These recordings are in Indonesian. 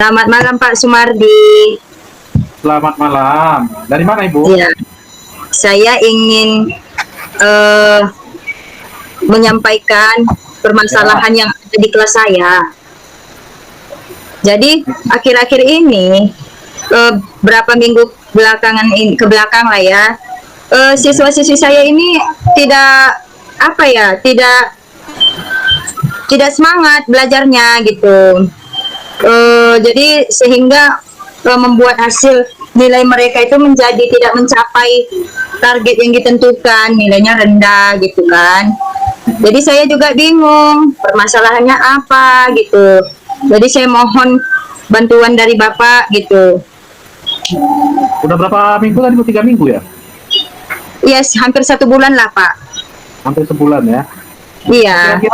Selamat malam Pak Sumardi. Selamat malam. Dari mana Ibu? Ya, saya ingin eh, menyampaikan Ya. permasalahan yang ada di kelas saya. Jadi akhir-akhir ini berapa minggu belakangan ini ke belakang lah ya, siswa-siswi saya ini tidak apa ya, tidak semangat belajarnya gitu. Jadi sehingga membuat hasil nilai mereka itu menjadi tidak mencapai target yang ditentukan, nilainya rendah gitu kan. Jadi saya juga bingung permasalahannya apa gitu. Jadi saya mohon bantuan dari Bapak gitu. Udah berapa minggu tadi? 3 minggu ya? Yes, hampir 1 bulan lah Pak. Hampir sebulan ya. Iya.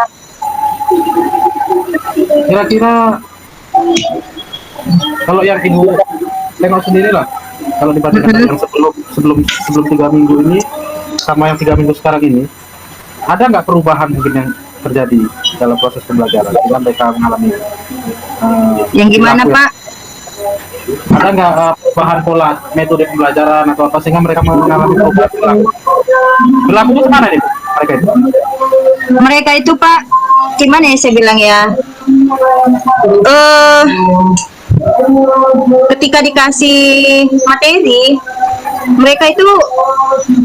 Kira-kira kalau yang Ibu tengok sendiri lah, kalau dibandingkan yang sebelum 3 minggu ini sama yang 3 minggu sekarang ini, ada nggak perubahan mungkin yang terjadi dalam proses pembelajaran yang mereka mengalami? Yang gimana perilaku Pak? Ada nggak perubahan pola metode pembelajaran atau apa sehingga mereka mengalami perubahan perilaku? Perilaku itu kemana nih Bu, mereka itu? Mereka itu Pak, gimana ya saya bilang ya? eh Ketika dikasih materi, mereka itu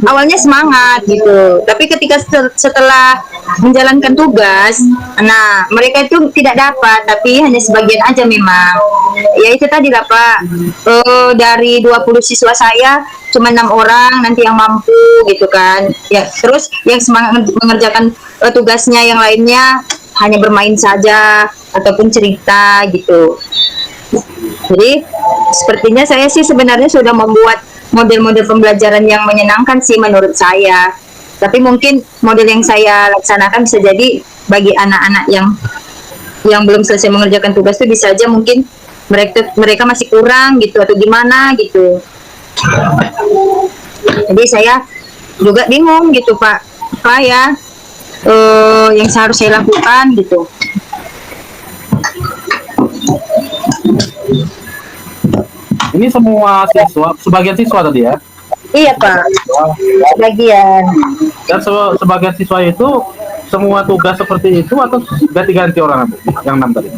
awalnya semangat gitu, tapi ketika setelah menjalankan tugas, nah mereka itu tidak dapat, tapi hanya sebagian aja memang. Ya itu tadi lah Pak, dari 20 siswa saya cuma 6 orang nanti yang mampu gitu kan ya, terus yang semangat mengerjakan tugasnya yang lainnya hanya bermain saja ataupun cerita gitu. Jadi sepertinya saya sih sebenarnya sudah membuat model-model pembelajaran yang menyenangkan sih menurut saya. Tapi mungkin model yang saya laksanakan bisa jadi bagi anak-anak yang belum selesai mengerjakan tugas itu bisa aja mungkin mereka masih kurang gitu atau gimana gitu. Jadi saya juga bingung gitu Pak, apa ya yang harus saya lakukan gitu. Ini semua siswa, sebagian siswa tadi ya? Iya Pak, sebagian. Dan sebagian siswa itu semua tugas seperti itu atau ganti-ganti orang yang 6 tadi?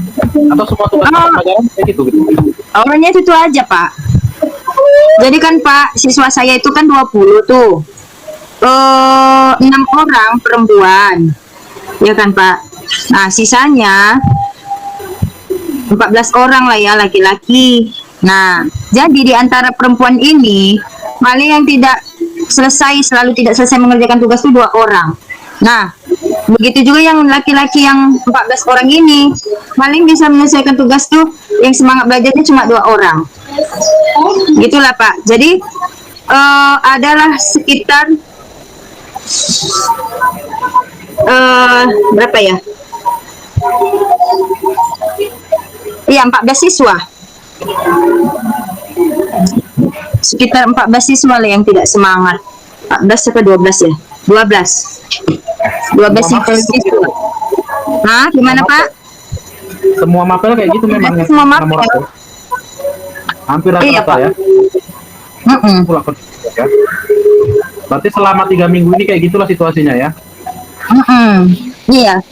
Atau semua tugas pelajaran kayak gitu? Awalnya itu aja Pak. Jadi kan Pak, siswa saya itu kan 20 tuh. 6 orang perempuan. Ya kan Pak. Nah, sisanya 14 orang lah ya laki-laki. Nah, jadi di antara perempuan ini paling yang selalu tidak selesai mengerjakan tugas itu 2 orang. Nah, begitu juga yang laki-laki yang 14 orang ini paling bisa menyelesaikan tugas tuh yang semangat belajarnya cuma 2 orang. Gitulah Pak. Jadi adalah sekitar berapa ya? Iya, 14 siswa. Sekitar 14 siswa lah yang tidak semangat. 14 atau 12 ya? 12 siswa. Hah, gimana Pak? Semua mapel kayak gitu memang ya? Semua mapel. Hampir rata-rata ya? Ya. Berarti selama 3 minggu ini kayak gitulah situasinya ya? Iya.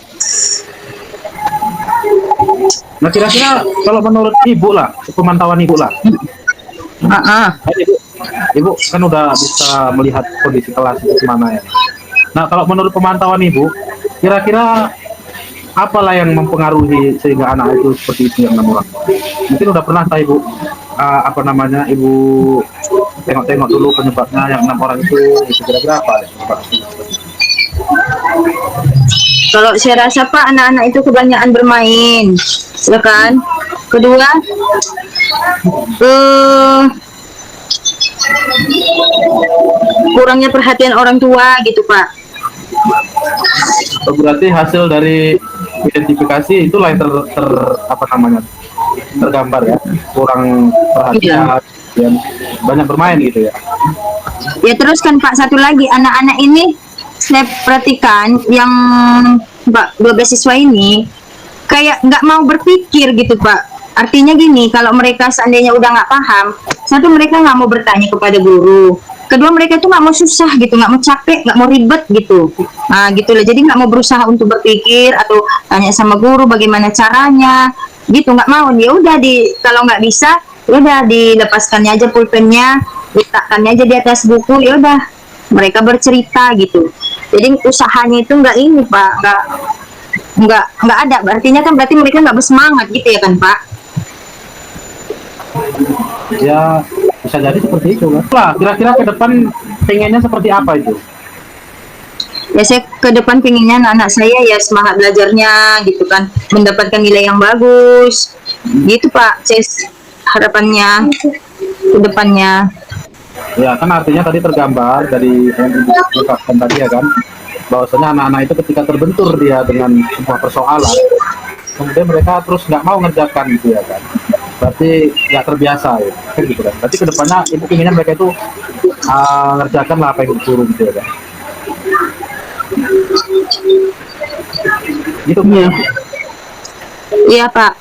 Nah kira-kira kalau menurut Ibu lah, pemantauan Ibu lah, Ibu kan udah bisa melihat kondisi kelas itu mana ya. Nah kalau menurut pemantauan Ibu, kira-kira apalah yang mempengaruhi sehingga anak itu seperti itu yang 6 orang? Mungkin udah pernah tak Ibu, Ibu tengok-tengok dulu penyebabnya yang 6 orang itu kira-kira apa? Kalau saya rasa Pak, anak-anak itu kebanyakan bermain, ya kan? Kedua, kurangnya perhatian orang tua gitu Pak. Berarti hasil dari identifikasi itulah yang tergambar ya, kurang perhatian, dan banyak bermain gitu ya. Ya terus kan Pak, satu lagi anak-anak ini saya perhatikan yang 12 siswa ini kayak nggak mau berpikir gitu Pak. Artinya gini, kalau mereka seandainya udah nggak paham, satu mereka nggak mau bertanya kepada guru, kedua mereka tuh nggak mau susah gitu, nggak mau capek, nggak mau ribet gitu. Nah gitu loh, jadi nggak mau berusaha untuk berpikir atau tanya sama guru bagaimana caranya, gitu nggak mau. Ya udah kalau nggak bisa, ya udah dilepaskannya aja pulpennya, letakkannya aja di atas buku, ya udah mereka bercerita gitu. Jadi usahanya itu nggak ini Pak, nggak ada. Artinya kan berarti mereka nggak bersemangat gitu ya kan Pak? Ya bisa jadi seperti itu kan. Lah, kira-kira ke depan pengennya seperti apa itu? Ya saya ke depan pinginnya anak-anak saya ya semangat belajarnya gitu kan, mendapatkan nilai yang bagus gitu Pak. Saya harapannya ke depannya. Ya kan artinya tadi tergambar dari yang Ibu ungkapkan tadi ya kan, bahwasanya anak-anak itu ketika terbentur dia dengan sebuah persoalan, kemudian mereka terus nggak mau ngerjakan gitu ya kan. Berarti nggak terbiasa ya, kan gitu kan. Berarti kedepannya Ibu inginnya mereka itu ngerjakan lah apa yang disuruh gitu ya kan. Gitu Iya, ya. iya Pak.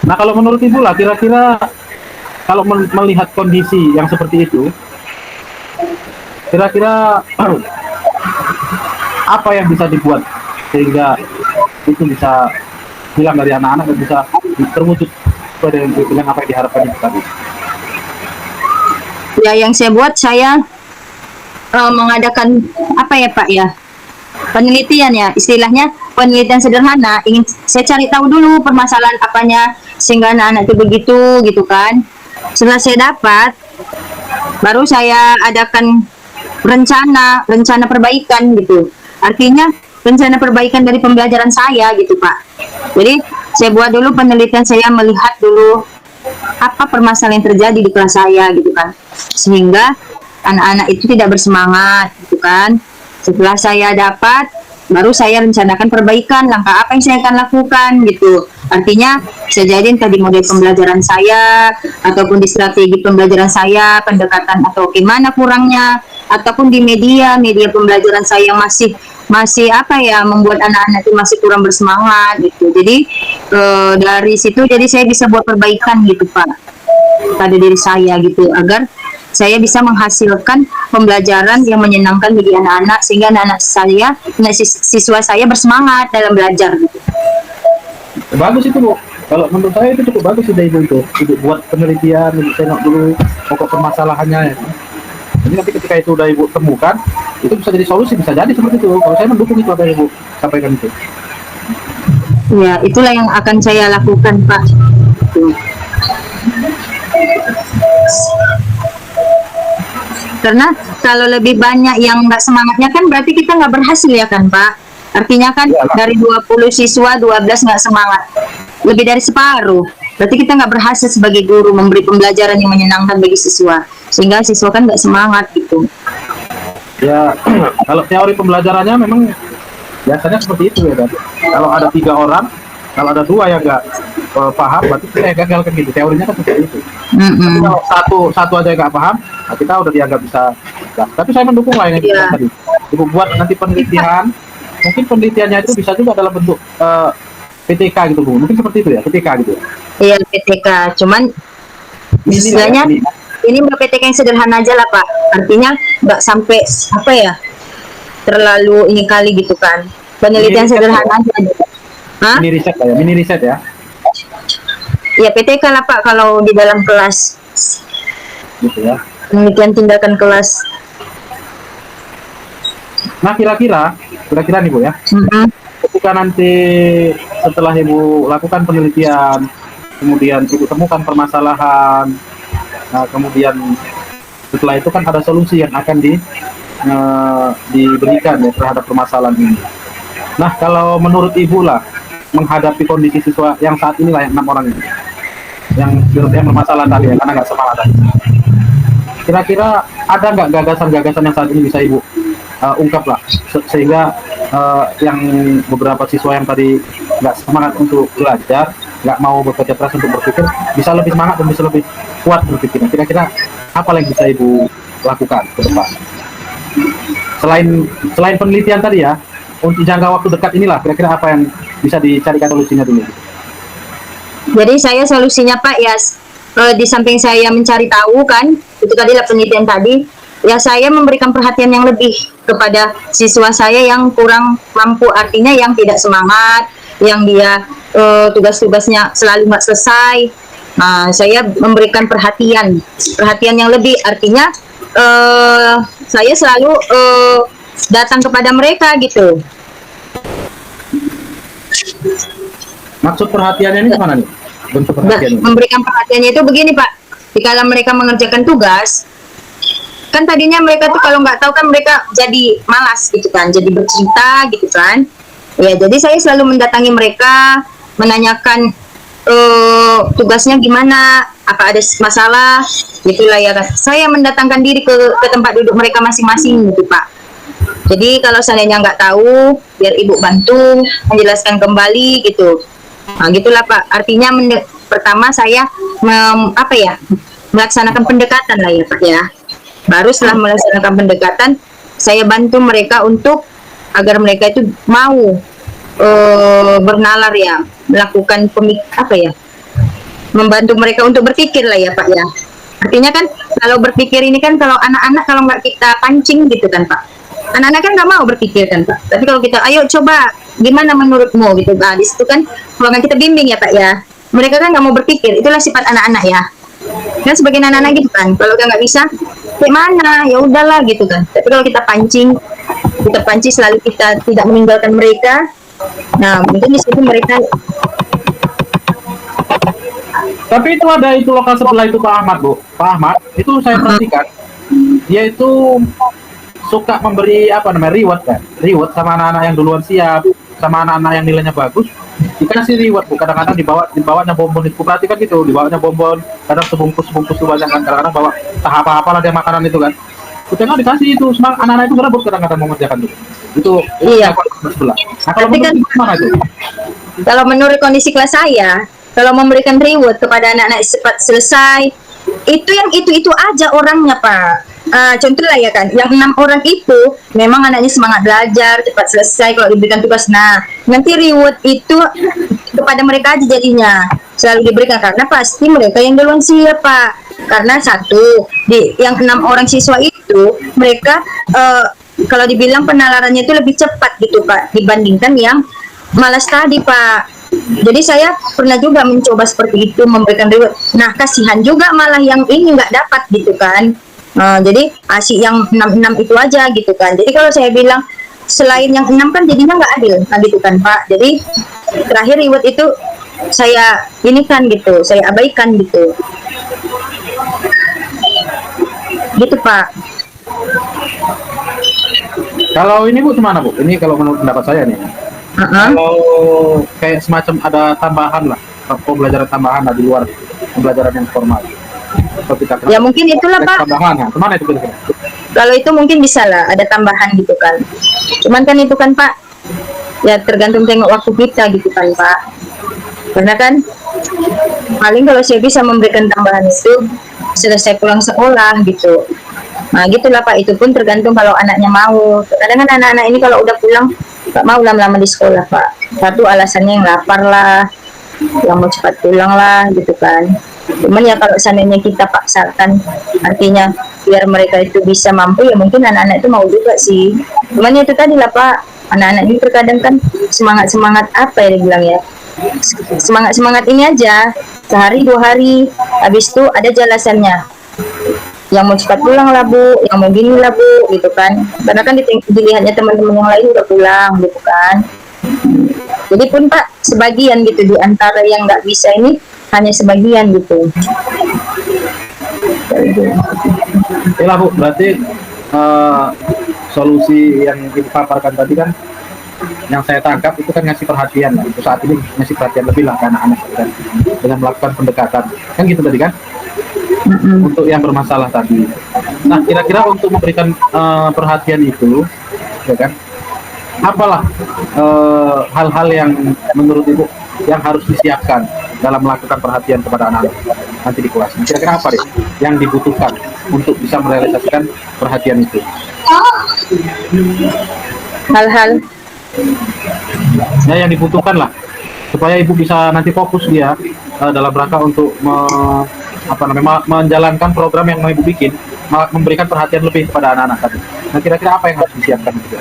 Nah kalau menurut Ibu lah, kira-kira kalau melihat kondisi yang seperti itu, kira-kira apa yang bisa dibuat sehingga itu bisa hilang dari anak-anak dan bisa terwujud sesuai dengan apa yang diharapkan itu tadi. Ya yang saya buat, saya mengadakan apa ya Pak ya, penelitian ya, istilahnya penelitian sederhana. Ingin saya cari tahu dulu permasalahan apanya sehingga anak-anak itu begitu gitu kan. Setelah saya dapat, baru saya adakan rencana perbaikan gitu. Artinya rencana perbaikan dari pembelajaran saya gitu Pak. Jadi saya buat dulu penelitian, saya melihat dulu apa permasalahan yang terjadi di kelas saya gitu kan, sehingga anak-anak itu tidak bersemangat gitu kan. Setelah saya dapat, baru saya rencanakan perbaikan, langkah apa yang saya akan lakukan gitu. Artinya bisa jadi entah di model pembelajaran saya ataupun di strategi pembelajaran saya, pendekatan atau gimana kurangnya, ataupun di media pembelajaran saya masih apa ya, membuat anak-anak itu masih kurang bersemangat gitu. Jadi dari situ jadi saya bisa buat perbaikan gitu Pak pada diri saya gitu, agar saya bisa menghasilkan pembelajaran yang menyenangkan bagi anak-anak, sehingga anak-anak saya, siswa saya bersemangat dalam belajar gitu. Bagus itu Bu. Kalau menurut saya itu cukup bagus ide Ibu itu. Ibu buat penelitian, Ibu tengok dulu pokok permasalahannya ya. Jadi nanti ketika itu udah Ibu temukan, itu bisa jadi solusi, bisa jadi seperti itu. Kalau saya mendukung itu apa yang Ibu sampaikan itu. Ya, itulah yang akan saya lakukan Pak. Karena kalau lebih banyak yang nggak semangatnya kan berarti kita nggak berhasil ya kan Pak. Artinya kan dari 20 siswa 12 nggak semangat, lebih dari separuh. Berarti kita nggak berhasil sebagai guru memberi pembelajaran yang menyenangkan bagi siswa, sehingga siswa kan nggak semangat gitu. Ya kalau teori pembelajarannya memang biasanya seperti itu ya kan. Kalau ada 3 orang, kalau ada 2 yang nggak paham, berarti kita yang gagal kan gitu. Teorinya kan seperti itu. Tapi kalau satu aja yang nggak paham, nah kita udah dianggap bisa. Nah, tapi saya mendukung lah yang Iya. tadi. Ibu buat nanti penelitian, mungkin penelitiannya itu bisa juga dalam bentuk PTK gitu Bu. Mungkin seperti itu ya, PTK gitu. Iya PTK, cuman istilahnya ini PTK yang sederhana aja lah Pak. Artinya nggak sampai apa ya, terlalu ini kali gitu kan. Penelitian sederhana aja. Hah? Mini riset lah ya, mini riset ya. Ya PTK lah Pak kalau di dalam kelas. Gitu ya. Penelitian tindakan kelas. Nah kira-kira nih Bu ya, ketika nanti setelah Ibu lakukan penelitian, kemudian Ibu temukan permasalahan, nah kemudian setelah itu kan ada solusi yang akan diberikan ya terhadap permasalahan ini. Nah kalau menurut Ibu lah, menghadapi kondisi siswa yang saat ini lah yang 6 orang ini, yang bermasalah tadi ya, karena nggak semangat tadi. Kira-kira ada nggak gagasan-gagasan yang saat ini bisa Ibu ungkap lah, sehingga yang beberapa siswa yang tadi nggak semangat untuk belajar, nggak mau bekerja keras untuk berpikir, bisa lebih semangat dan bisa lebih kuat berpikirnya. Kira-kira apa yang bisa Ibu lakukan ke depan? Selain penelitian tadi ya, untuk jangka waktu dekat inilah, kira-kira apa yang bisa dicarikan solusinya dulu? Jadi saya solusinya Pak ya, di samping saya mencari tahu kan, itu tadi lah penelitian tadi, ya saya memberikan perhatian yang lebih kepada siswa saya yang kurang mampu, artinya yang tidak semangat, yang dia tugas-tugasnya selalu nggak selesai. Nah, saya memberikan perhatian yang lebih, artinya saya selalu datang kepada mereka gitu. Maksud perhatiannya ini gimana nih? Bentuk perhatiannya? Memberikan perhatiannya itu begini Pak, jika mereka mengerjakan tugas, kan tadinya mereka tuh kalau nggak tahu kan mereka jadi malas gitu kan, jadi bercerita gitu kan. Ya, jadi saya selalu mendatangi mereka, menanyakan tugasnya gimana, apa ada masalah, gitulah ya kan. Saya mendatangkan diri ke tempat duduk mereka masing-masing gitu Pak. Jadi kalau seandainya nggak tahu, biar ibu bantu menjelaskan kembali gitu. Nah, gitulah Pak. Artinya pertama saya melaksanakan pendekatan lah ya Pak ya. Baru setelah melaksanakan pendekatan, saya bantu mereka untuk agar mereka itu mau bernalar ya, melakukan membantu mereka untuk berpikir lah ya Pak ya. Artinya kan kalau berpikir ini kan, kalau anak-anak kalau nggak kita pancing gitu kan Pak, anak-anak kan nggak mau berpikir kan Pak. Tapi kalau kita ayo coba gimana menurutmu gitu, nah di situ kan ruangan kita bimbing ya Pak ya, mereka kan nggak mau berpikir, itulah sifat anak-anak ya kan, sebagian anak-anak gitu kan, kalau nggak bisa kayak mana ya udahlah gitu kan. Tapi kalau kita pancing selalu, kita tidak meninggalkan mereka, nah mungkin di situ mereka. Tapi itu ada itu lokal sebelah itu Pak Ahmad, Bu. Pak Ahmad itu saya perhatikan, dia itu suka memberi reward kan, reward sama anak-anak yang duluan siap, sama anak-anak yang nilainya bagus, dikasih reward. Bu, kadang-kadang dibawanya bonbon, itu perhatikan gitu, dibawanya bonbon, kadang sebungkus tuh banyak kan, kadang-kadang bawa apa lah dia makanan itu kan, kita dikasih itu, semangat anak-anak itu berebut kadang-kadang mau mengerjakan itu Iya. sebelah. Nah, kalau Tapi kan kalau menurut kondisi kelas saya, kalau memberikan reward kepada anak-anak cepat selesai, itu yang itu aja orangnya Pak. Contoh lah ya kan, yang 6 orang itu memang anaknya semangat belajar, cepat selesai kalau diberikan tugas. Nah, nanti reward itu kepada mereka aja jadinya selalu diberikan, karena pasti mereka yang duluan siap Pak. Karena satu, yang 6 orang siswa itu mereka kalau dibilang penalarannya itu lebih cepat gitu Pak, dibandingkan yang malas tadi Pak. Jadi saya pernah juga mencoba seperti itu, memberikan reward. Nah, kasihan juga malah yang ini nggak dapat gitu kan. Jadi asik yang 6 itu aja gitu kan. Jadi kalau saya bilang selain yang 6 kan jadinya nggak adil kan gitu kan Pak. Jadi terakhir reward itu saya ini kan gitu, saya abaikan gitu. Gitu Pak. kalau ini Bu gimana Bu? Ini kalau menurut pendapat saya nih, kalau kayak semacam ada tambahan lah, pembelajaran tambahan lah di luar pembelajaran yang formal. Ya mungkin itulah Pak. Tambahan ya, kemana itu kira-kira? Kalau itu mungkin bisa lah ada tambahan gitu kan. Cuman kan itu kan Pak, ya tergantung tengok waktu kita gitu kan Pak. Karena kan paling kalau saya bisa memberikan tambahan itu selesai pulang sekolah gitu. Nah gitulah Pak, itu pun tergantung kalau anaknya mau. Kadang kan anak-anak ini kalau udah pulang gak mau lama-lama di sekolah Pak. Satu alasannya yang lapar lah, yang mau cepat pulang lah gitu kan. Cuman ya kalau seandainya kita paksakan, artinya biar mereka itu bisa mampu, ya mungkin anak-anak itu mau juga sih. Cuman ya itu tadi lah Pak, anak-anak ini terkadang kan semangat apa ya dibilang ya, semangat ini aja sehari 2 hari, habis itu ada jelasannya, yang mau cepat pulang lah Bu, yang mau gini lah Bu gitu kan. Karena kan dilihatnya teman-teman yang lain udah pulang gitu kan. Jadi pun Pak sebagian gitu, di antara yang nggak bisa ini hanya sebagian gitu. Ya lah Bu, berarti solusi yang dipaparkan tadi kan, yang saya tangkap itu kan ngasih perhatian lah. Untuk saat ini ngasih perhatian lebih lah ke anak-anak kan, dengan melakukan pendekatan kan gitu tadi kan, untuk yang bermasalah tadi. Nah, kira-kira untuk memberikan perhatian itu ya kan, apalah hal-hal yang menurut Ibu yang harus disiapkan dalam melakukan perhatian kepada anak-anak nanti di kelas? Kira-kira apa deh yang dibutuhkan untuk bisa merealisasikan perhatian itu? Hal-hal Ya yang dibutuhkan lah supaya Ibu bisa nanti fokus dia dalam rangka untuk menjalankan program yang mau ibu bikin, memberikan perhatian lebih kepada anak-anak tadi. Nah kira-kira apa yang harus disiapkan gitu?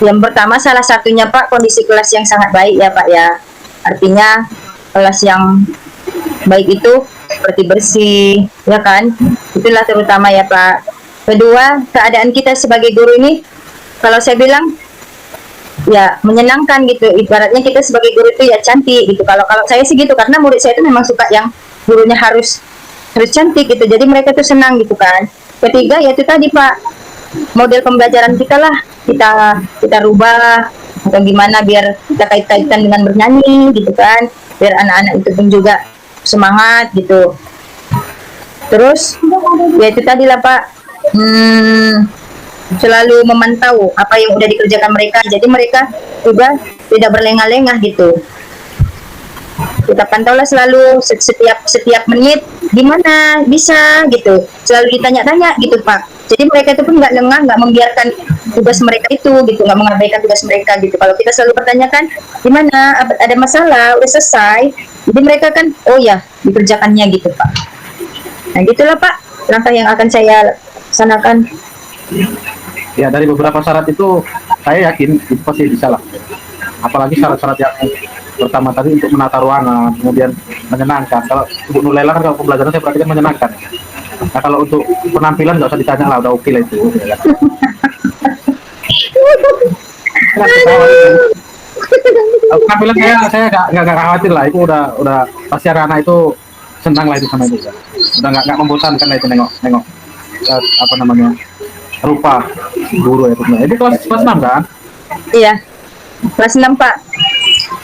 Yang pertama salah satunya Pak, kondisi kelas yang sangat baik ya Pak ya. Artinya kelas yang baik itu seperti bersih, ya kan? Itulah terutama ya Pak. Kedua, keadaan kita sebagai guru ini, kalau saya bilang ya menyenangkan gitu. Ibaratnya kita sebagai guru itu ya cantik gitu. Kalau kalau saya sih gitu, karena murid saya itu memang suka yang gurunya harus cantik gitu. Jadi mereka tuh senang gitu kan. Ketiga ya itu tadi Pak, model pembelajaran kita lah kita rubah atau gimana biar kita kait-kaitan dengan bernyanyi gitu kan, biar anak-anak itu pun juga semangat gitu. Terus ya itu tadi lah Pak, selalu memantau apa yang udah dikerjakan mereka, jadi mereka juga tidak berlengah-lengah gitu. Kita pantaulah selalu setiap menit gimana bisa gitu, selalu ditanya-tanya gitu Pak. Jadi mereka itu pun nggak lengah, nggak membiarkan tugas mereka itu gitu, nggak mengabaikan tugas mereka gitu. Kalau kita selalu pertanyakan gimana, ada masalah, udah selesai, jadi mereka kan oh ya dikerjakannya gitu Pak. Nah gitulah Pak langkah yang akan saya laksanakan. Ya dari beberapa syarat itu saya yakin itu pasti bisa lah. Apalagi syarat-syarat yang pertama tadi untuk menata ruangan, kemudian menyenangkan. Kalau Ibu Nulela kan kalau pembelajaran saya perhatikan menyenangkan. Nah kalau untuk penampilan nggak usah ditanya lah, udah oke lah itu. Ya. Penampilan saya nggak khawatir lah, itu udah pasti anak-anak itu senang lah itu sama itu. Udah nggak membosankan lah itu nengok apa namanya rupa guru itu. Ini kelas 6 kan? Iya, kelas 6 Pak.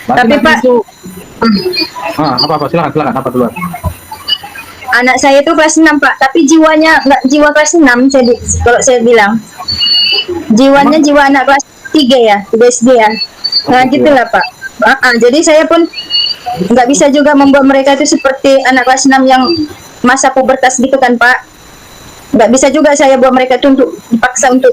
Tapi Pak itu, apa silakan apa duluan. Anak saya itu kelas 6 Pak, tapi jiwanya nggak jiwa kelas 6 kalau saya bilang. Jiwanya jiwa anak kelas 3 ya, 3 SD ya. Nah gitulah Pak. Jadi saya pun nggak bisa juga membuat mereka itu seperti anak kelas 6 yang masa pubertas gitu kan Pak. Nggak bisa juga saya buat mereka itu untuk dipaksa untuk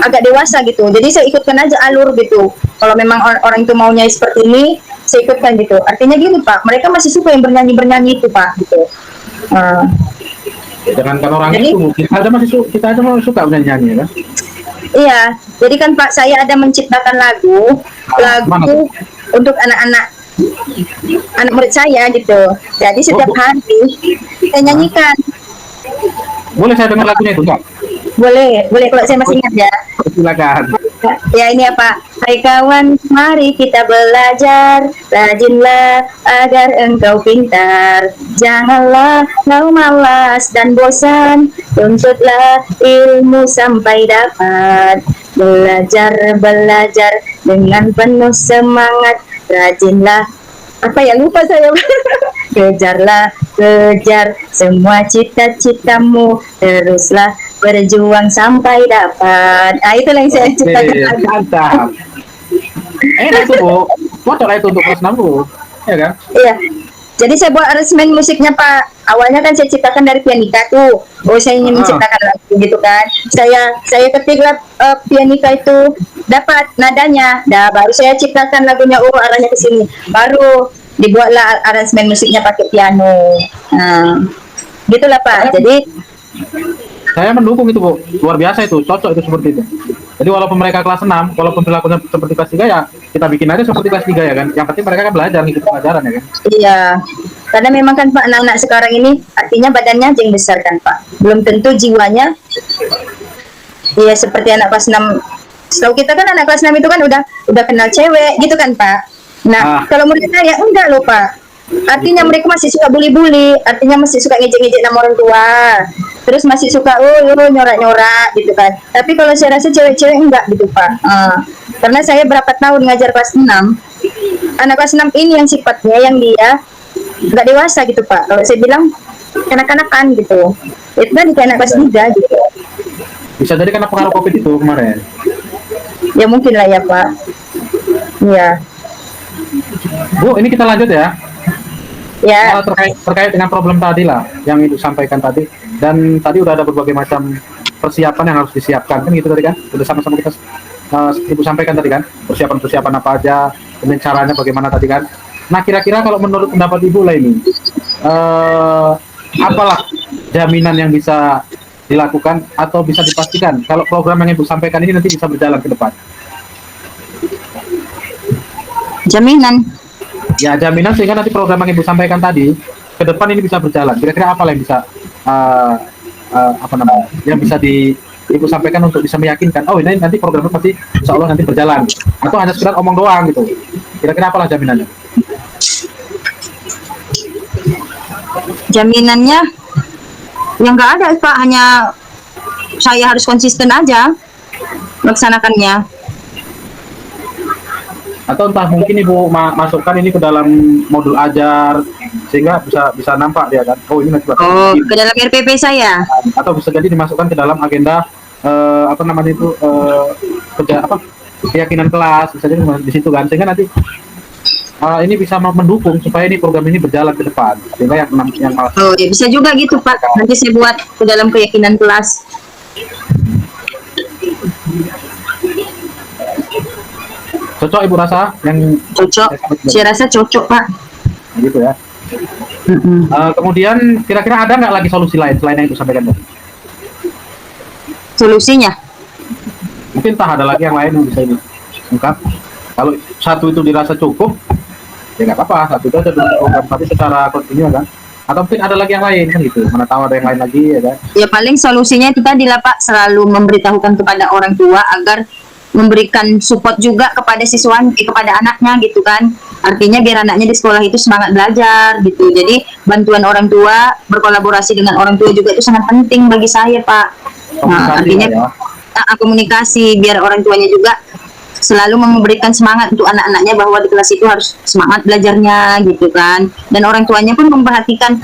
agak dewasa gitu. Jadi saya ikutkan aja alur gitu. Kalau memang orang itu maunya seperti ini, saya ikutkan gitu. Artinya gini Pak, mereka masih suka yang bernyanyi itu Pak gitu. Jangankan orang jadi, itu, kita aja masih suka bernyanyi kan? Iya, jadi kan Pak saya ada menciptakan lagu untuk anak-anak murid saya gitu. Jadi setiap hari saya nyanyikan. Boleh saya dengar lagunya itu Kak? Boleh kalau saya masih ingat ya. Silakan. Ya ini apa? Hai kawan, mari kita belajar, rajinlah agar engkau pintar. Janganlah kau malas dan bosan, tuntutlah ilmu sampai dapat. Belajar dengan penuh semangat, rajinlah. Apa ya lupa saya. Kejar semua cita-citamu, teruslah berjuang sampai dapat. Itulah yang saya ciptakan. Mantap. Enak tuh Bu, cocok lah itu untuk kelas 6 Bu, ya kan? Iya. Jadi saya buat aransemen musiknya Pak. Awalnya kan saya ciptakan dari pianika tuh. Saya ingin menciptakan lagu gitu kan. Saya ketiklah pianika itu dapat nadanya. Baru saya ciptakan lagunya. Arahnya ke sini. Baru dibuatlah aransemen musiknya pakai piano. Gitulah Pak. Jadi saya mendukung itu Bu, luar biasa itu, cocok itu seperti itu. Jadi walaupun mereka kelas 6, walaupun perilakunya seperti kelas 3 ya kita bikin aja seperti kelas 3 ya kan. Yang penting mereka kan belajar ngikut pelajaran ya kan. Iya, karena memang kan Pak anak-anak sekarang ini artinya badannya aja yang besar kan Pak. Belum tentu jiwanya ya seperti anak kelas 6. Setahu kita kan anak kelas 6 itu kan udah kenal cewek gitu kan Pak. Nah, kalau murid saya enggak loh Pak. Artinya mereka masih suka bully-bully, artinya masih suka ngejek-ngejek nama orang tua. Terus masih suka nyorak-nyorak gitu kan. Tapi kalau saya rasa cewek-cewek enggak gitu Pak. Karena saya berapa tahun ngajar kelas 6. Anak kelas 6 ini yang sifatnya yang dia enggak dewasa gitu Pak. Kalau saya bilang kanak-kanakan gitu. Itu kan di anak kelas 3 gitu. Bisa jadi karena pengaruh Covid itu kemarin. Ya mungkin lah ya Pak. Iya. Bu, ini kita lanjut ya. Ya. Terkait dengan problem tadi lah yang Ibu sampaikan tadi, dan tadi udah ada berbagai macam persiapan yang harus disiapkan kan gitu tadi kan, udah sama-sama Ibu sampaikan tadi kan persiapan apa aja, kemudian caranya bagaimana tadi kan. Nah, kira-kira kalau menurut pendapat Ibu lah ini, apalah jaminan yang bisa dilakukan atau bisa dipastikan kalau program yang Ibu sampaikan ini nanti bisa berjalan ke depan? Jaminan. Ya, jaminan sehingga nanti program yang Ibu sampaikan tadi ke depan ini bisa berjalan. Kira-kira apa yang bisa apa namanya? Yang bisa Ibu sampaikan untuk bisa meyakinkan, oh ini nanti programnya pasti insya Allah nanti berjalan. Atau hanya sekedar omong doang gitu. Kira-kira apalah jaminannya? Jaminannya yang nggak ada Pak, hanya saya harus konsisten aja melaksanakannya. Atau entah mungkin Ibu masukkan ini ke dalam modul ajar sehingga bisa nampak dia kan, oh ini nanti bakal Oh, begini. ke dalam RPP saya. Atau bisa jadi dimasukkan ke dalam agenda apa namanya itu kerja apa keyakinan kelas, bisa jadi di situ kan, sehingga nanti ini bisa mendukung supaya ini program ini berjalan ke depan, sehingga yang Oh, ya bisa juga gitu Pak. Nanti saya buat ke dalam keyakinan kelas. cocok Ibu rasa yang Cocok. Saya rasa cocok Pak. gitu ya. Kemudian kira-kira ada nggak lagi solusi lain selain yang Ibu sampaikan tadi? Solusinya. Mungkin tak ada lagi yang lain yang bisa diungkap. Kalau satu itu dirasa cukup, ya nggak apa-apa, satu itu aja dulu program tapi secara kontinu kan. Atau mungkin ada lagi yang lain kan gitu. Mana tahu ada yang lain lagi ya kan. Ya paling solusinya itu tadi lah Pak, selalu memberitahukan kepada orang tua agar memberikan support juga kepada kepada anaknya gitu kan. Artinya biar anaknya di sekolah itu semangat belajar gitu. Jadi bantuan orang tua, berkolaborasi dengan orang tua juga itu sangat penting bagi saya Pak. Nah, artinya ya. Komunikasi biar orang tuanya juga selalu memberikan semangat untuk anak-anaknya bahwa di kelas itu harus semangat belajarnya gitu kan. Dan orang tuanya pun memperhatikan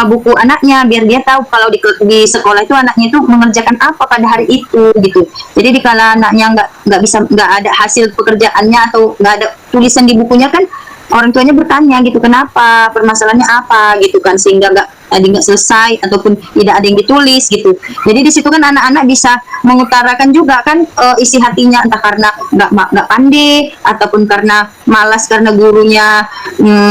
buku anaknya biar dia tahu kalau di sekolah itu anaknya itu mengerjakan apa pada hari itu gitu. Jadi dikala anaknya nggak ada hasil pekerjaannya atau nggak ada tulisan di bukunya kan, orang tuanya bertanya gitu, kenapa, permasalahannya apa gitu kan, sehingga nggak selesai ataupun tidak ada yang ditulis gitu. Jadi di situ kan anak-anak bisa mengutarakan juga kan isi hatinya, entah karena nggak pandai ataupun karena malas karena gurunya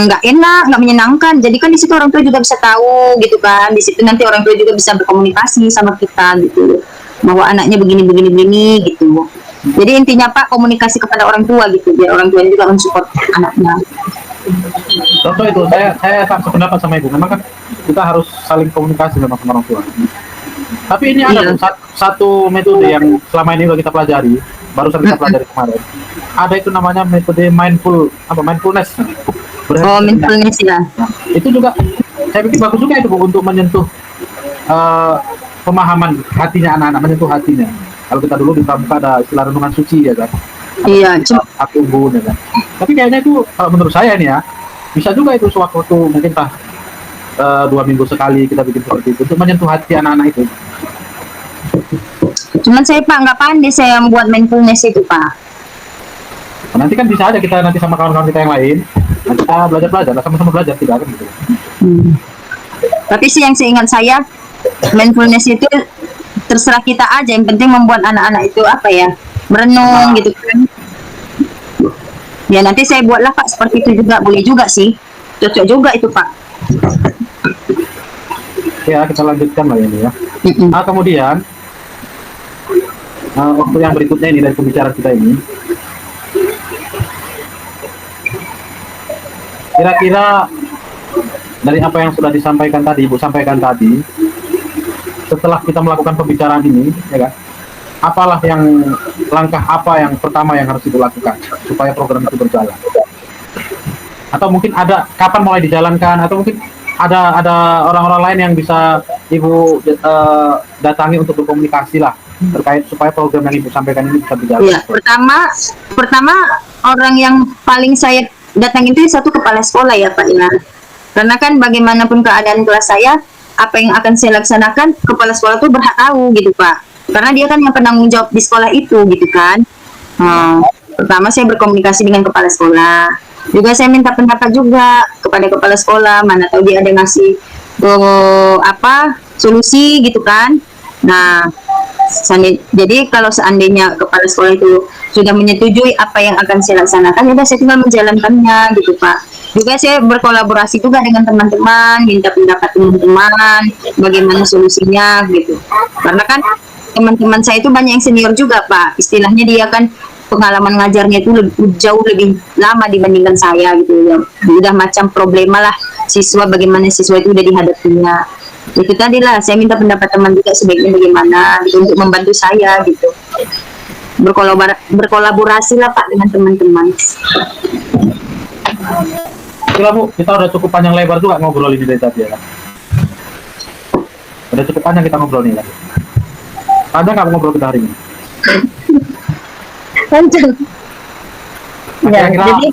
nggak enak, nggak menyenangkan. Jadi kan di situ orang tua juga bisa tahu gitu kan. Di situ nanti orang tua juga bisa berkomunikasi sama kita gitu bahwa anaknya begini gitu. Jadi intinya Pak, komunikasi kepada orang tua gitu biar orang tua juga mensupport anaknya. Contoh itu saya sependapat sama Ibu. Memang kan kita harus saling komunikasi sama orang tua. Tapi ini ada satu metode yang selama ini udah kita pelajari, barusan kita pelajari kemarin. Ada itu namanya metode mindfulness. Mindfulness ya. Nah, itu juga saya pikir bagus juga itu Bu, untuk menyentuh pemahaman hatinya anak-anak, menyentuh hatinya. Kalau kita dulu di pramuka ada istilah renungan suci ya kan. Iya, Aku ya kan. Tapi kayaknya itu kalau menurut saya nih ya, bisa juga itu sewaktu mungkin 2 minggu sekali kita bikin seperti itu untuk menyentuh hati anak-anak itu. Cuman saya Pak nggak pandai saya membuat mindfulness itu Pak. Nanti kan bisa aja kita nanti sama kawan-kawan kita yang lain, nanti kita belajar sama-sama belajar tidak kan gitu. Tapi sih yang seingat saya mindfulness itu terserah kita aja, yang penting membuat anak-anak itu apa ya, merenung gitu kan. Ya nanti saya buatlah Pak seperti itu juga, boleh juga sih, cocok juga itu Pak. Ya kita lanjutkan lah ini ya. Kemudian waktu yang berikutnya ini dari pembicaraan kita ini, kira-kira dari apa yang sudah disampaikan tadi, Ibu sampaikan tadi, setelah kita melakukan pembicaraan ini, ya kan, apalah langkah apa yang pertama yang harus dilakukan supaya program itu berjalan? Atau mungkin ada kapan mulai dijalankan? Atau mungkin ada orang-orang lain yang bisa Ibu datangi untuk berkomunikasi lah terkait supaya program yang Ibu sampaikan ini bisa berjalan? Ya, pertama orang yang paling saya datangin itu satu kepala sekolah ya Pak ya. Karena kan bagaimanapun keadaan kelas saya, apa yang akan saya laksanakan, kepala sekolah tuh berhak tahu gitu Pak. Karena dia kan yang penanggung jawab di sekolah itu gitu kan. Pertama saya berkomunikasi dengan kepala sekolah. Juga saya minta pendapat juga kepada kepala sekolah, mana tahu dia ada ngasih solusi gitu kan. Nah, Jadi kalau seandainya kepala sekolah itu sudah menyetujui apa yang akan saya laksanakan, ya udah saya tinggal menjalankannya gitu Pak. Juga saya berkolaborasi juga dengan teman-teman, minta pendapat teman-teman, bagaimana solusinya gitu. Karena kan teman-teman saya itu banyak yang senior juga Pak. Istilahnya dia kan pengalaman ngajarnya itu jauh lebih lama dibandingkan saya gitu ya. Udah macam problema lah siswa, bagaimana siswa itu udah dihadapinya. Itu tadi lah, saya minta pendapat teman juga sebaiknya bagaimana gitu, untuk membantu saya gitu. Berkolaborasi lah Pak dengan teman-teman. Oke lah Bu, kita udah cukup panjang lebar juga ngobrol ini dari tadi ya kan. Udah cukup panjang kita ngobrol nih kan. Ada nggak ngobrol kita hari ini? Lanjut. Ya, Kira-kira jadi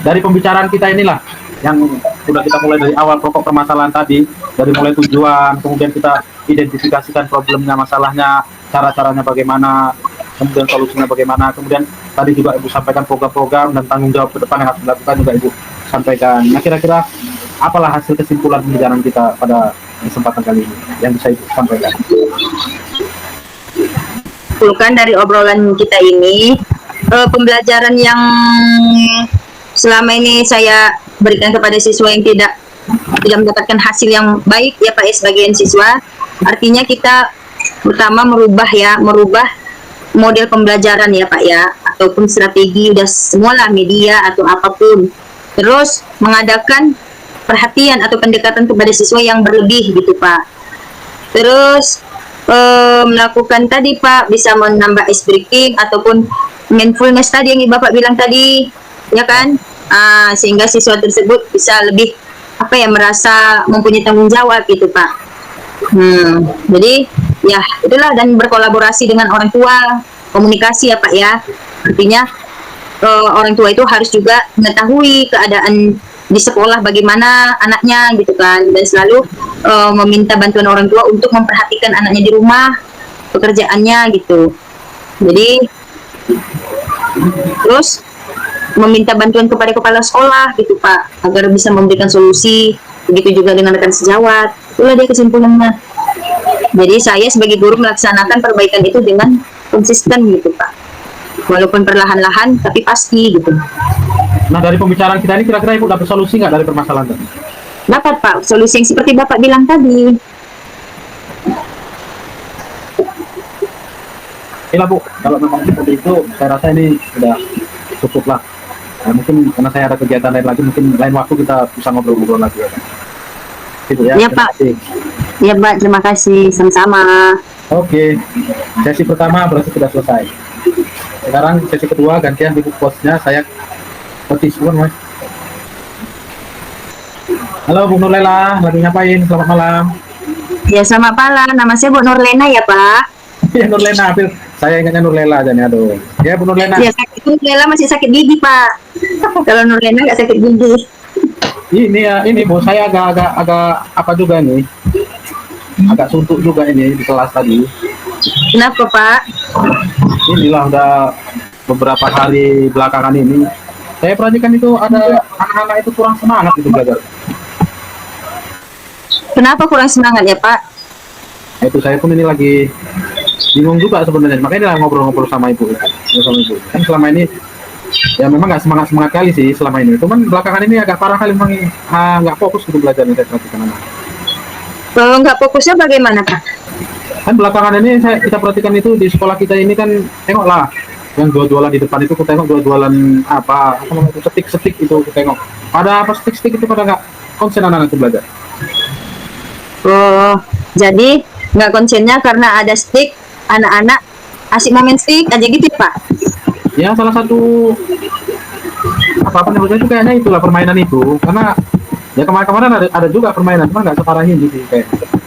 dari pembicaraan kita inilah yang sudah kita mulai dari awal pokok permasalahan tadi, dari mulai tujuan, kemudian kita identifikasikan problemnya, masalahnya, cara-caranya bagaimana, kemudian solusinya bagaimana, kemudian tadi juga Ibu sampaikan program-program dan tanggung jawab ke depan yang harus dilakukan juga Ibu sampaikan. Nah kira-kira apalah hasil kesimpulan pembicaraan kita pada kesempatan kali ini yang bisa Ibu sampaikan? simpulkan dari obrolan kita ini, pembelajaran yang selama ini saya berikan kepada siswa yang tidak mendapatkan hasil yang baik ya Pak sebagian siswa, artinya kita pertama merubah model pembelajaran ya Pak ya, ataupun strategi, udah semualah media atau apapun, terus mengadakan perhatian atau pendekatan kepada siswa yang berlebih gitu Pak. Terus melakukan tadi Pak, bisa menambah ice breaking ataupun mindfulness tadi yang Bapak bilang tadi ya kan, sehingga siswa tersebut bisa lebih merasa mempunyai tanggung jawab gitu Pak. Jadi ya itulah, dan berkolaborasi dengan orang tua, komunikasi ya Pak ya, artinya orang tua itu harus juga mengetahui keadaan di sekolah bagaimana anaknya gitu kan, dan selalu meminta bantuan orang tua untuk memperhatikan anaknya di rumah, pekerjaannya gitu. Jadi terus meminta bantuan kepada kepala sekolah gitu Pak, agar bisa memberikan solusi. Begitu juga dengan rekan sejawat. Itulah dia kesimpulannya. Jadi saya sebagai guru melaksanakan perbaikan itu dengan konsisten gitu Pak, walaupun perlahan-lahan tapi pasti gitu. Nah dari pembicaraan kita ini kira-kira Ibu dapat solusi nggak dari permasalahan tadi? Dapat Pak, solusi yang seperti Bapak bilang tadi. Oke lah Bu, kalau memang seperti itu saya rasa ini sudah cukup lah. Nah, mungkin karena saya ada kegiatan lain lagi, mungkin lain waktu kita bisa ngobrol-ngobrol lagi ya. Gitu ya. Ya Pak. Ya Pak, terima kasih, sama-sama. Oke, sesi pertama berarti sudah selesai. Sekarang sesi kedua gantian Ibu Bosnya, saya petis Mas. Halo Bu Nurlela, lagi ngapain? Selamat malam. Ya selamat malam, nama saya Bu Nurlena ya Pak. Ya Nurlena, saya ingatnya Nurlela aja nih, aduh. Ya Bu Nurlena. Ya Nurlela masih sakit gigi Pak. Kalau Nurlena nggak sakit gigi. Ini Bu, saya agak apa juga nih, agak suntuk juga ini di kelas tadi. Kenapa Pak? Inilah udah beberapa hari belakangan ini saya perhatikan itu ada anak-anak itu kurang semangat itu belajar. Kenapa kurang semangat ya Pak? Itu saya pun ini lagi bingung juga sebenarnya, makanya lah ngobrol-ngobrol sama ibu. Kan selama ini ya memang nggak semangat kali sih selama ini, cuman belakangan ini agak parah kali memang, nggak fokus gitu belajarnya saya perhatikan anak. Kalau nggak fokusnya bagaimana Pak? Kan belakangan ini kita perhatikan itu di sekolah kita ini kan, tengoklah yang jualan di depan itu, aku tengok jualan apa namanya itu, setik itu aku tengok. Ada apa setik itu pada nggak konsen anak-anak itu belajar. Oh, jadi nggak konsennya karena ada stick, anak-anak asik main stick aja gitu ya Pak? Ya salah satu apa namanya itu kayaknya itulah permainan itu, karena ya kemarin-kemarin ada juga permainan, cuma nggak separah ini sih, kayak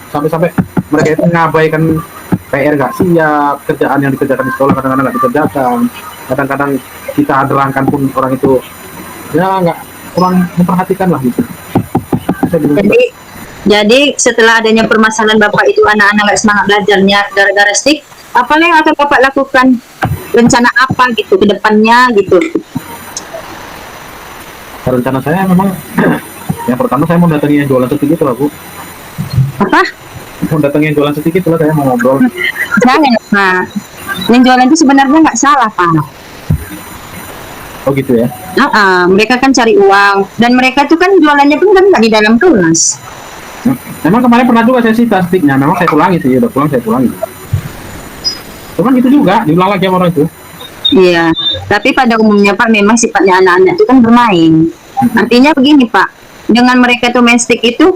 sampai mereka itu mengabaikan PR, nggak siap, kerjaan yang dikerjakan di sekolah kadang-kadang nggak dikerjakan, kadang-kadang kita terangkan pun orang itu ya nggak, kurang memperhatikan lah gitu. Jadi setelah adanya permasalahan Bapak itu anak-anak nggak semangat belajarnya gara-gara stick, apa yang akan Bapak lakukan? Rencana apa gitu ke depannya gitu? Rencana saya memang yang pertama saya mau datangi yang jualan setik itu lah Bu. Apa? mau datengin jualan sedikit lah, saya mau ngobrol. Jangan, Pak. Yang jualan itu sebenarnya nggak salah, Pak. Oh gitu ya. Mereka kan cari uang dan mereka tuh kan jualannya pun kan nggak di dalam kelas. Memang kemarin pernah juga saya sita sticknya, memang saya pulangi sih, udah pulang saya pulangi. Cuman gitu juga, diulang lagi sama orang itu. Iya, tapi pada umumnya Pak memang sifatnya anak-anak itu kan bermain. Artinya begini Pak, dengan mereka tuh main stick itu,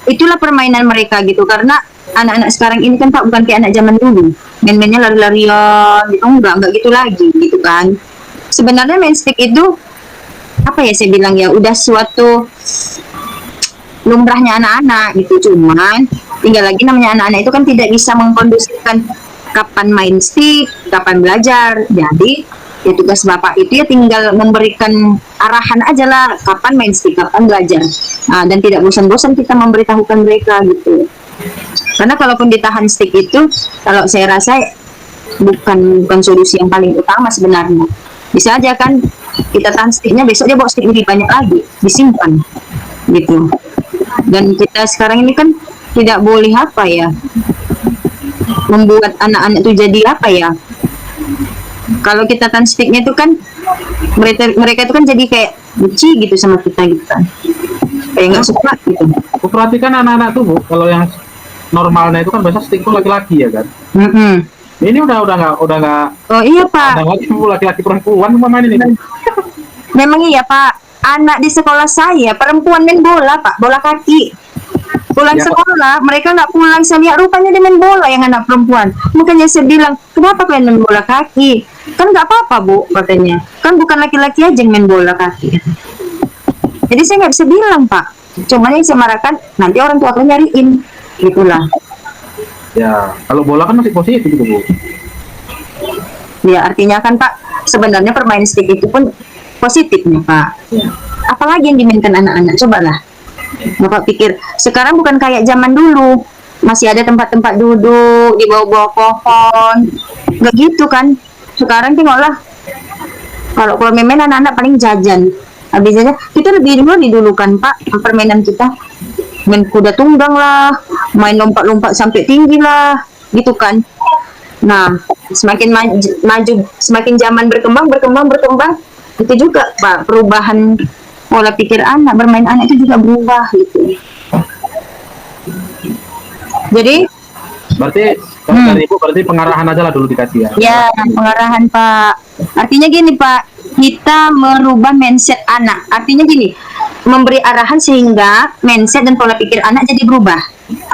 itulah permainan mereka gitu. Karena anak-anak sekarang ini kan Pak bukan kayak anak zaman dulu, main-mainnya lari-larian, gitu enggak gitu lagi gitu kan. Sebenarnya main stick itu apa ya saya bilang ya, udah suatu lumrahnya anak-anak gitu. Cuman tinggal lagi namanya anak-anak itu kan tidak bisa mengkondusifkan kapan main stick, kapan belajar. Jadi ya tugas bapak itu ya tinggal memberikan arahan aja lah kapan main stick, kapan belajar. Nah, dan tidak bosan-bosan kita memberitahukan mereka gitu. Karena kalaupun ditahan stick itu, kalau saya rasa bukan solusi yang paling utama sebenarnya. Bisa aja kan kita tahan sticknya, besok dia bawa stick lebih banyak lagi, disimpan gitu. Dan kita sekarang ini kan tidak boleh apa ya, membuat anak-anak itu jadi apa ya, kalau kita tahan sticknya itu kan mereka itu kan jadi kayak benci gitu sama kita gitu kan, kayak nggak suka gitu. Aku perhatikan anak-anak tuh Bu, kalau yang normalnya itu kan biasa stick itu laki-laki ya kan. Ini udah nggak. Oh iya Pak. Ada lagi Bu, laki-laki perempuan mau main ini. Memang iya Pak. Anak di sekolah saya perempuan main bola Pak, bola kaki. Pulang Ya, sekolah, mereka nggak pulang, saya lihat rupanya dia main bola yang anak perempuan. Makanya saya bilang, kenapa kalian main bola kaki? Kan nggak apa-apa Bu, katanya. Kan bukan laki-laki aja yang main bola kaki. Jadi saya nggak bisa bilang Pak. Cuma yang saya marahkan, nanti orang tua akan nyariin. Gitulah. ya kalau bola kan masih positif gitu Bu. Ya artinya kan Pak, sebenarnya permainan stick itu pun positifnya Pak. Apalagi yang dimainkan anak-anak, cobalah. Bapak pikir, sekarang bukan kayak zaman dulu. Masih ada tempat-tempat duduk di bawah-bawah pohon. Nggak gitu kan. Sekarang tengoklah. Kalau main anak-anak paling jajan. Habis jajan, kita lebih dulu kan Pak, permainan kita. Main kuda tunggang lah, main lompat-lompat sampai tinggi lah, gitu kan. Nah, semakin maju, semakin zaman berkembang, itu juga Pak, perubahan pola pikir anak, bermain anak itu juga berubah gitu. Jadi, Berarti kalau dari Ibu berarti pengarahan aja lah dulu dikasih ya. ya pengarahan Pak. Artinya gini Pak, kita merubah mindset anak. Artinya gini, memberi arahan sehingga mindset dan pola pikir anak jadi berubah.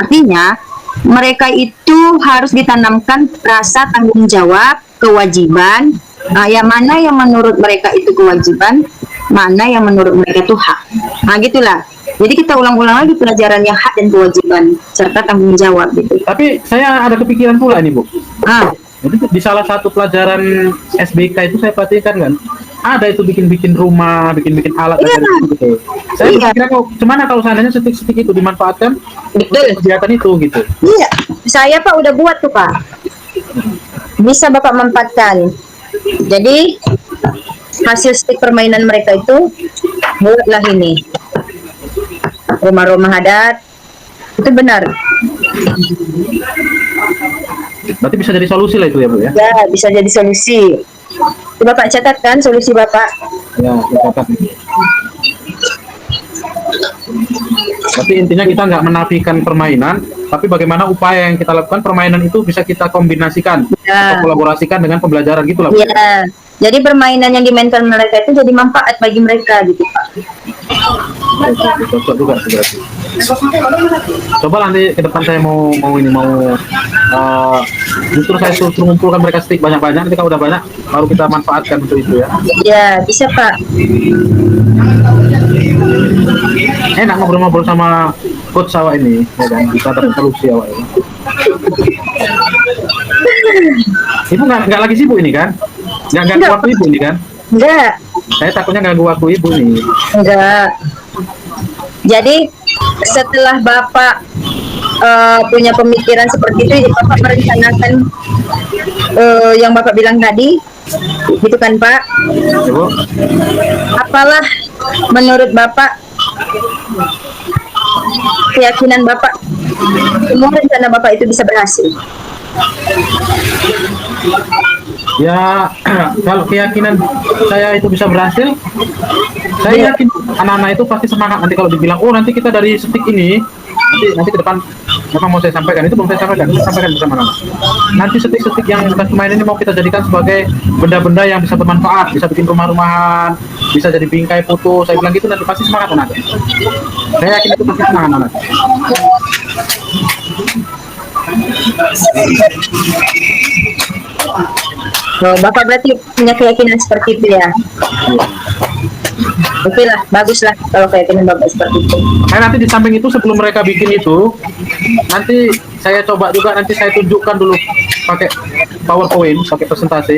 Artinya, mereka itu harus ditanamkan rasa tanggung jawab, kewajiban. Yang mana yang menurut mereka itu kewajiban, mana yang menurut mereka itu hak. Nah, gitulah. Jadi kita ulang-ulang lagi pelajaran yang hak dan kewajiban serta tanggung jawab gitu. Tapi saya ada kepikiran pula ini Bu. Ah, Jadi di salah satu pelajaran SBK itu saya perhatikan kan, ada itu bikin-bikin rumah, bikin-bikin alat Iya. dari itu gitu. Saya Iya. kira gimana kalau seandainya setik-setik itu dimanfaatkan betul. kegiatan itu gitu. Iya, saya Pak udah buat tuh Pak. Bisa Bapak manfaatkan. Jadi hasil stik permainan mereka itu buatlah ini rumah-rumah adat. Itu benar. Berarti bisa jadi solusi lah itu ya Bu ya. Ya, bisa jadi solusi. Itu Bapak catatkan solusi Bapak. Ya, saya catat. Berarti intinya kita nggak menafikan permainan, tapi bagaimana upaya yang kita lakukan permainan itu bisa kita kombinasikan, Ya. atau kolaborasikan dengan pembelajaran gitu lah Bu. Ya. Jadi permainan yang dimainkan mereka itu jadi manfaat bagi mereka gitu Pak. Cocok juga sih berarti. Coba nanti ke depan saya mau justru saya suruh mengumpulkan mereka stick banyak-banyak, nanti kalau udah banyak baru kita manfaatkan untuk itu ya. Ya, bisa Pak. Enak ngobrol-ngobrol sama coach awak ini, ya kan? Bisa dapat solusi awak ini. Ibu nggak lagi sibuk ini kan? Nggak ganggu Nggak. waktu ibu ini kan? Enggak. Saya takutnya ganggu waktu ibu nih. Enggak. Jadi setelah Bapak punya pemikiran seperti itu, Bapak merencanakan yang Bapak bilang tadi, gitu kan Pak? Ibu, Apalah menurut Bapak keyakinan Bapak semua rencana Bapak itu bisa berhasil. Ya, kalau keyakinan saya itu bisa berhasil, saya yakin anak-anak itu pasti semangat nanti kalau dibilang, oh nanti kita dari setik ini, nanti ke depan apa mau saya sampaikan itu belum saya sampaikan, saya sampaikan bersama anak. Nanti setik-setik yang kita main ini mau kita jadikan sebagai benda-benda yang bisa bermanfaat, bisa bikin rumah-rumahan, bisa jadi bingkai foto. Saya bilang gitu nanti pasti semangat anak. Saya yakin itu pasti semangat anak. Oh, Bapak berarti punya keyakinan seperti itu ya? Oke lah, bagus lah kalau keyakinan Bapak seperti itu. Nanti di samping itu sebelum mereka bikin itu, nanti saya coba juga nanti saya tunjukkan dulu pakai PowerPoint, pakai presentasi,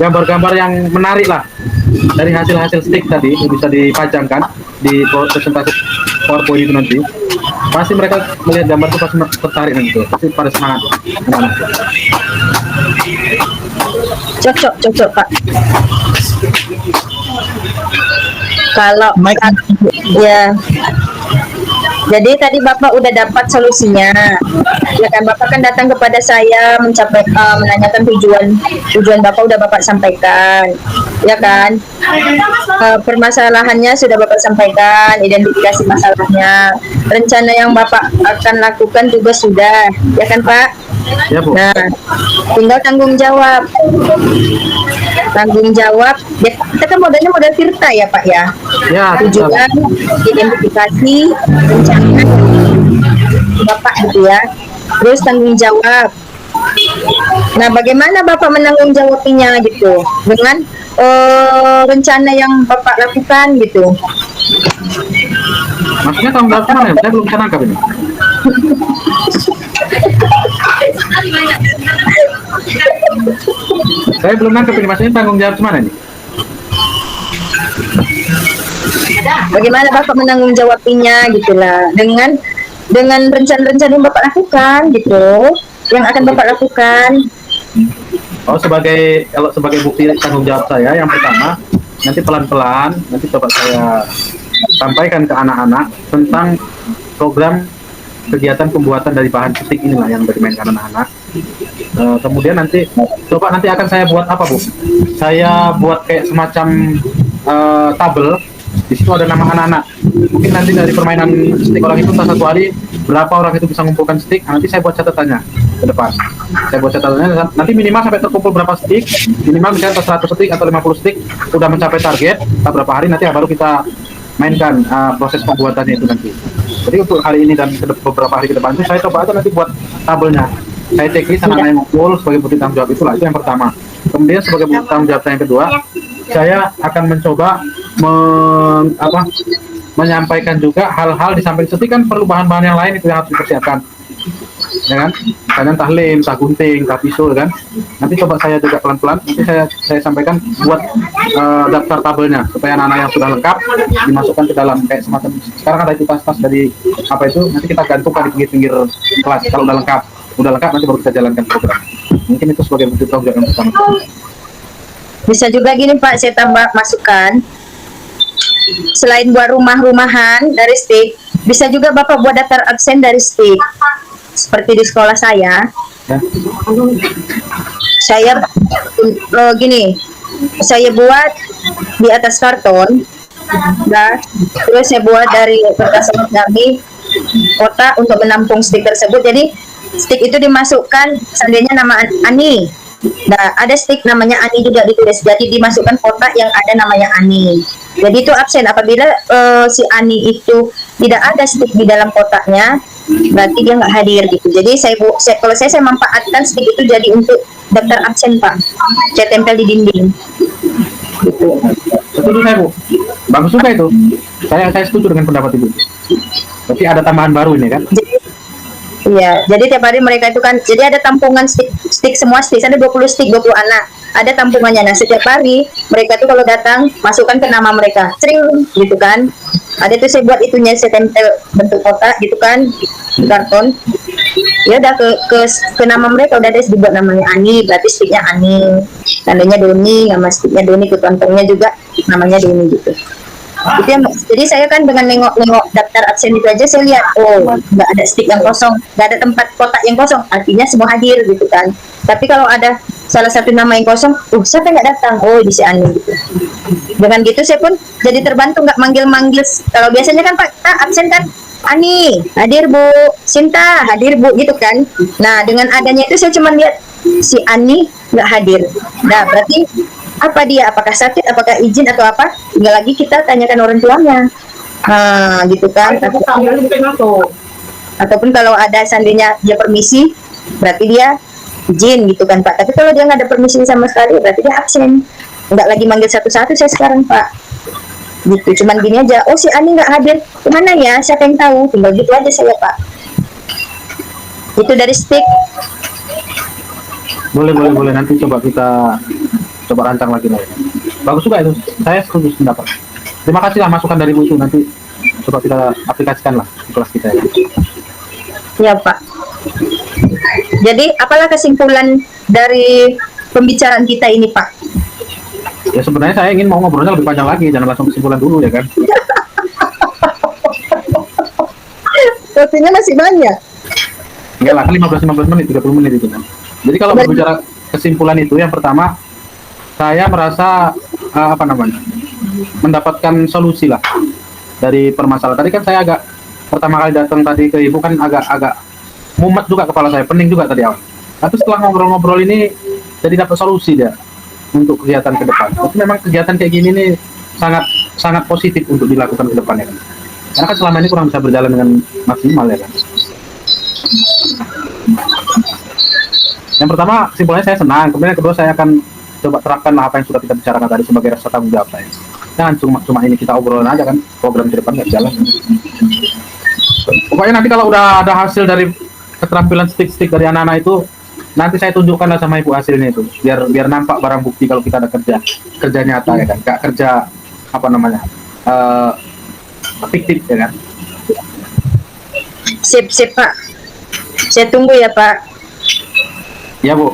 gambar-gambar yang menarik lah dari hasil-hasil stick tadi yang bisa dipajangkan di presentasi PowerPoint itu nanti. Pasti mereka melihat gambar itu pasti tertarik nanti, pasti pada semangat. Cocok Pak. Kalau ya, jadi tadi Bapak udah dapat solusinya, ya kan? Bapak kan datang kepada saya menanyakan tujuan Bapak udah Bapak sampaikan, ya kan? Permasalahannya sudah Bapak sampaikan, identifikasi masalahnya, rencana yang Bapak akan lakukan juga sudah, ya kan Pak? Ya, Bu. Nah, tinggal tanggung jawab. Ya, kita kan modalnya modal Tirta ya Pak ya. Ya, Tujuan, identifikasi, rencana Bapak gitu ya. Terus tanggung jawab. Nah, bagaimana Bapak menanggung jawabnya gitu dengan rencana yang Bapak lakukan gitu. Maksudnya tanggung jawab mana ya? Saya belum bisa nangkap ini. Saya belum nangkep ini, maksudnya tanggung jawab mana nih? Bagaimana Bapak menanggung jawabnya gitulah dengan rencana-rencana yang Bapak lakukan gitu, yang akan Bapak lakukan. Oh, kalau sebagai bukti tanggung jawab saya yang pertama, nanti pelan-pelan nanti coba saya sampaikan ke anak-anak tentang program kegiatan pembuatan dari bahan stick inilah yang dimainkan anak-anak. Kemudian nanti akan saya buat apa, Bu? Saya buat kayak semacam tabel. Di situ ada nama anak-anak. Mungkin nanti dari permainan stick orang itu satu hari berapa orang itu bisa mengumpulkan stick. Nanti saya buat catatannya ke depan. Saya buat catatannya nanti minimal sampai terkumpul berapa stick. Minimal misalnya 100 stick atau 50 stick udah mencapai target. Berapa hari nanti baru kita mainkan proses pembuatannya itu nanti. Jadi untuk hari ini dan beberapa hari ke depan itu saya coba aja nanti buat tabelnya. Saya checklist anak-anak yang ngumpul sebagai bukti tanggung jawab itulah, itu yang pertama. Kemudian sebagai bukti tanggung jawab saya yang kedua, saya akan mencoba menyampaikan juga hal-hal di samping stick kan perlu bahan-bahan yang lain itu yang harus dipersiapkan. Ya kan? Misalnya entah lem, entah gunting, entah pisau kan. Nanti coba saya juga pelan-pelan nanti saya sampaikan buat daftar tabelnya supaya anak-anak yang sudah lengkap dimasukkan ke dalam kayak semacam sekarang ada itu tas-tas dari apa itu nanti kita gantungkan di pinggir-pinggir kelas kalau udah lengkap nanti baru kita jalankan program. Mungkin itu sebagai bukti tanggung jawab yang pertama. Bisa juga gini Pak, saya tambah masukan. Selain buat rumah-rumahan dari stick, bisa juga Bapak buat daftar absen dari stick. Seperti di sekolah saya. Ya. Saya gini, saya buat di atas karton. Nah, terus saya buat dari kertas kami kotak untuk menampung stick tersebut. Jadi stick itu dimasukkan seandainya nama Ani. Nah, ada stick namanya Ani juga ditulis. Jadi dimasukkan kotak yang ada namanya Ani. Jadi itu absen apabila si Ani itu tidak ada stick di dalam kotaknya, berarti dia nggak hadir gitu. Jadi kalau saya manfaatkan stick itu jadi untuk daftar absen Pak. Saya tempel di dinding. Gitu. Setuju saya, Bu. Bagus juga itu. Saya setuju dengan pendapat Ibu. Berarti ada tambahan baru ini kan? Iya, jadi tiap hari mereka itu kan, jadi ada tampungan stick semua stick, ada 20 stick, 20 anak, ada tampungannya. Nah, setiap hari mereka itu kalau datang, masukkan ke nama mereka, sering gitu kan. Ada itu saya buat itunya, saya tempel bentuk kotak gitu kan, di karton. Ya udah ke nama mereka, udah ada dibuat namanya Ani, berarti sticknya Ani. Tandanya Doni, nama sticknya Doni, ke kantongnya juga namanya Doni gitu. Itu yang, jadi saya kan dengan nengok-nengok daftar absen itu aja saya lihat, oh nggak ada stick yang kosong, nggak ada tempat kotak yang kosong, artinya semua hadir gitu kan. Tapi kalau ada salah satu nama yang kosong, siapa yang nggak datang? Oh di si Ani gitu. Dengan gitu saya pun jadi terbantu, nggak manggil-manggil. Kalau biasanya kan Pak, kita absen kan, Ani hadir Bu, Sinta hadir Bu gitu kan. Nah dengan adanya itu saya cuma lihat si Ani nggak hadir. Nah berarti apa dia? Apakah sakit? Apakah izin atau apa? Tinggal lagi kita tanyakan orang tuanya. Gitu kan. Ataupun kalau ada seandainya dia permisi, berarti dia izin gitu kan Pak. Tapi kalau dia nggak ada permisi sama sekali, berarti dia absen. Nggak lagi manggil satu-satu saya sekarang Pak. Gitu. Cuman gini aja. Oh si Ani nggak hadir. Kemana ya? Siapa yang tahu? Tinggal gitu aja saya Pak. Itu dari stick. Boleh, nanti coba kita coba rancang lagi lah. Bagus juga itu, saya setuju pendapat. Terima kasih lah masukan dari Bu itu, nanti coba kita aplikasikan lah di kelas kita ya. Ya Pak. Jadi apalah kesimpulan dari pembicaraan kita ini Pak? Ya sebenarnya saya ingin mau ngobrolnya lebih panjang lagi, jangan langsung kesimpulan dulu ya kan. Waktunya masih banyak. Enggak lah, 15 menit, 30 menit itu kan. Jadi kalau berbicara kesimpulan itu, yang pertama saya merasa mendapatkan solusi lah dari permasalahan. Tadi kan saya agak pertama kali datang tadi ke Ibu kan agak mumet juga kepala saya, pening juga tadi awal. Tapi setelah ngobrol-ngobrol ini jadi dapat solusi dia untuk kegiatan ke depan. Tapi memang kegiatan kayak gini nih sangat sangat positif untuk dilakukan ke depannya kan. Karena kan selama ini kurang bisa berjalan dengan maksimal ya kan. Yang pertama kesimpulannya saya senang, kemudian yang kedua saya akan coba terapkan apa yang sudah kita bicarakan tadi sebagai rasa tanggung jawab saya. Jangan cuma ini kita obrolin aja kan, program ke depan nggak jalan. Pokoknya nanti kalau udah ada hasil dari keterampilan stick-stick dari anak-anak itu, nanti saya tunjukkanlah sama Ibu hasilnya itu, biar nampak barang bukti kalau kita ada kerja nyata ya kan, nggak kerja fiktif ya kan. Sip Pak. Saya tunggu ya Pak. Ya Bu.